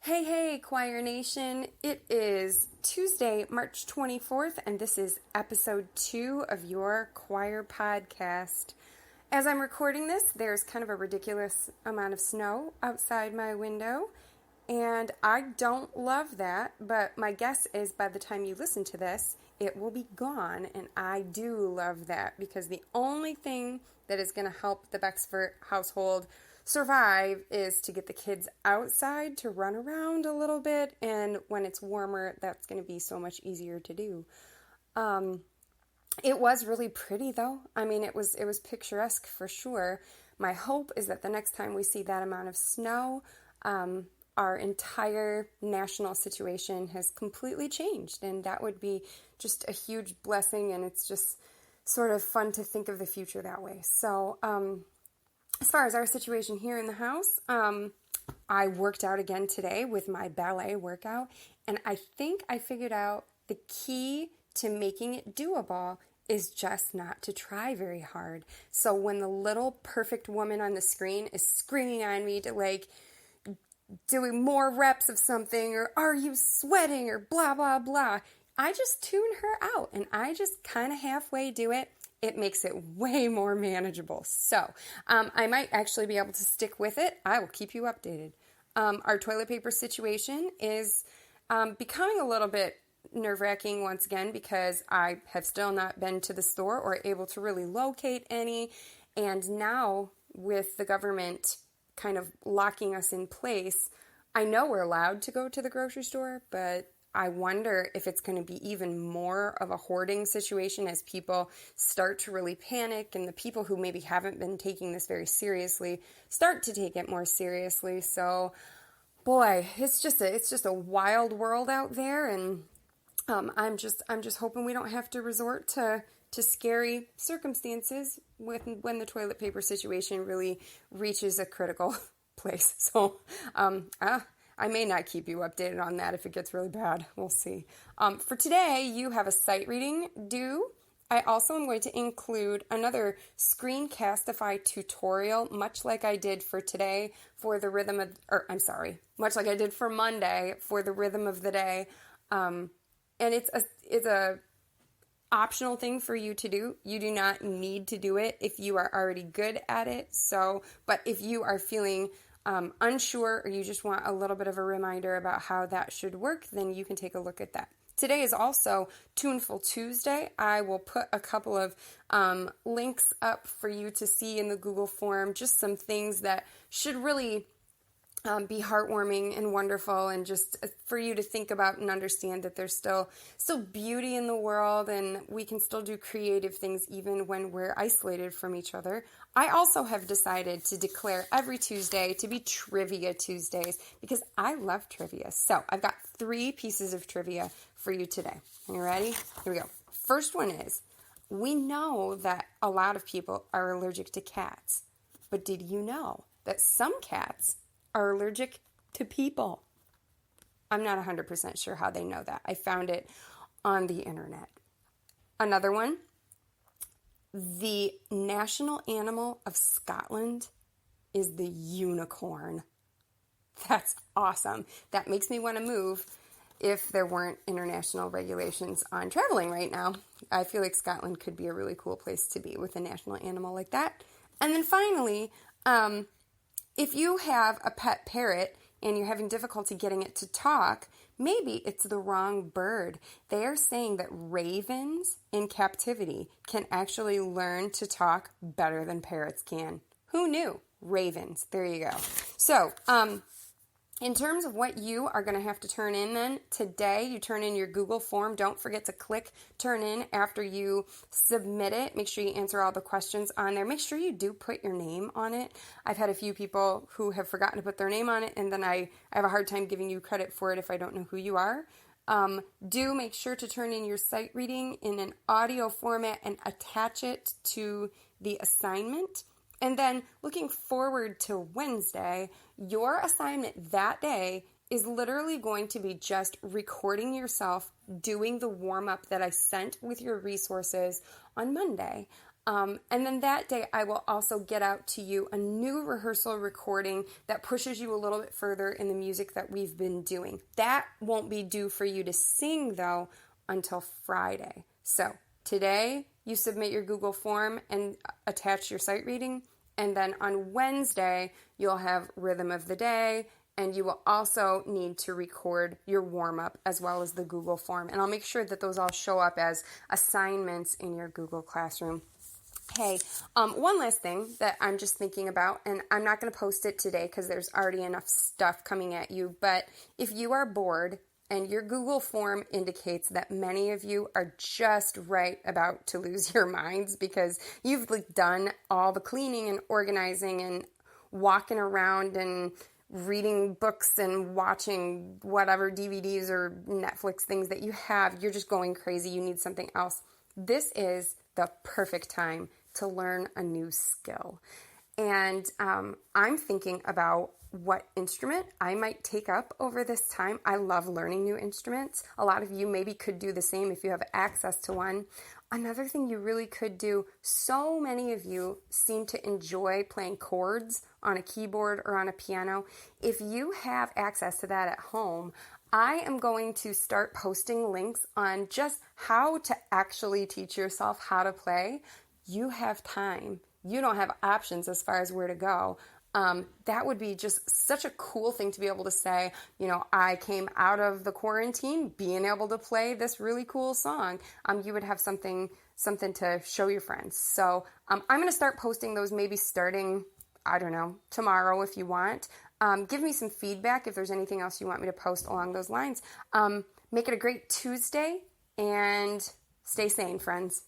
Hey, hey, Choir Nation. It is Tuesday, March 24th, and this is episode 2 of your choir podcast. As I'm recording this, there's kind of a ridiculous amount of snow outside my window, and I don't love that, but my guess is by the time you listen to this, it will be gone, and I do love that because the only thing that is going to help the Bexford household survive is to get the kids outside to run around a little bit, and when it's warmer, that's going to be so much easier to do. It was really pretty though. I mean, it was picturesque for sure. My hope is that the next time we see that amount of snow, our entire national situation has completely changed, and that would be just a huge blessing, and it's just sort of fun to think of the future that way. So, as far as our situation here in the house, I worked out again today with my ballet workout, and I think I figured out the key to making it doable is just not to try very hard. So when the little perfect woman on the screen is screaming on me to doing more reps of something, or are you sweating, or blah, blah, blah, I just tune her out and I just kind of halfway do it. It makes it way more manageable. So I might actually be able to stick with it. I will keep you updated. Our toilet paper situation is becoming a little bit nerve-wracking once again because I have still not been to the store or able to really locate any. And now with the government kind of locking us in place, I know we're allowed to go to the grocery store, but I wonder if it's going to be even more of a hoarding situation as people start to really panic, and the people who maybe haven't been taking this very seriously start to take it more seriously. So, boy, it's just a wild world out there, and I'm just hoping we don't have to resort to scary circumstances when the toilet paper situation really reaches a critical place. So, I may not keep you updated on that if it gets really bad. We'll see. For today, you have a sight reading due. I also am going to include another Screencastify tutorial, much like I did for today for the rhythm of, much like I did for Monday for the rhythm of the day. And it's a optional thing for you to do. You do not need to do it if you are already good at it. So, but if you are feeling unsure, or you just want a little bit of a reminder about how that should work, then you can take a look at that. Today is also Tuneful Tuesday. I will put a couple of links up for you to see in the Google form, just some things that should really be heartwarming and wonderful, and just for you to think about and understand that there's still beauty in the world, and we can still do creative things even when we're isolated from each other. I also have decided to declare every Tuesday to be Trivia Tuesdays because I love trivia. So I've got 3 pieces of trivia for you today. Are you ready? Here we go. First one is, we know that a lot of people are allergic to cats, but did you know that some cats are allergic to people? I'm not 100% sure how they know that. I found it on the internet. Another one, the national animal of Scotland is the unicorn. That's awesome. That makes me want to move if there weren't international regulations on traveling right now. I feel like Scotland could be a really cool place to be with a national animal like that. And then finally, if you have a pet parrot and you're having difficulty getting it to talk, maybe it's the wrong bird. They are saying that ravens in captivity can actually learn to talk better than parrots can. Who knew? Ravens. There you go. So, in terms of what you are going to have to turn in then, today you turn in your Google form. Don't forget to click turn in after you submit it. Make sure you answer all the questions on there. Make sure you do put your name on it. I've had a few people who have forgotten to put their name on it, and then I have a hard time giving you credit for it if I don't know who you are. Do make sure to turn in your sight reading in an audio format and attach it to the assignment. And then looking forward to Wednesday, your assignment that day is literally going to be just recording yourself doing the warm-up that I sent with your resources on Monday. And then that day, I will also get out to you a new rehearsal recording that pushes you a little bit further in the music that we've been doing. That won't be due for you to sing, though, until Friday. So today, you submit your Google form and attach your sight reading. And then on Wednesday, you'll have rhythm of the day, and you will also need to record your warm-up as well as the Google form. And I'll make sure that those all show up as assignments in your Google Classroom. Hey, one last thing that I'm just thinking about, and I'm not going to post it today because there's already enough stuff coming at you, but if you are bored and your Google form indicates that many of you are just right about to lose your minds because you've done all the cleaning and organizing and walking around and reading books and watching whatever DVDs or Netflix things that you have, you're just going crazy, you need something else. This is the perfect time to learn a new skill. And I'm thinking about what instrument I might take up over this time. I love learning new instruments. A lot of you maybe could do the same if you have access to one. Another thing you really could do, so many of you seem to enjoy playing chords on a keyboard or on a piano. If you have access to that at home, I am going to start posting links on just how to actually teach yourself how to play. You have time. You don't have options as far as where to go. That would be just such a cool thing to be able to say, you know, I came out of the quarantine being able to play this really cool song. You would have something to show your friends. So I'm going to start posting those maybe starting, I don't know, tomorrow if you want. Give me some feedback if there's anything else you want me to post along those lines. Make it a great Tuesday and stay sane, friends.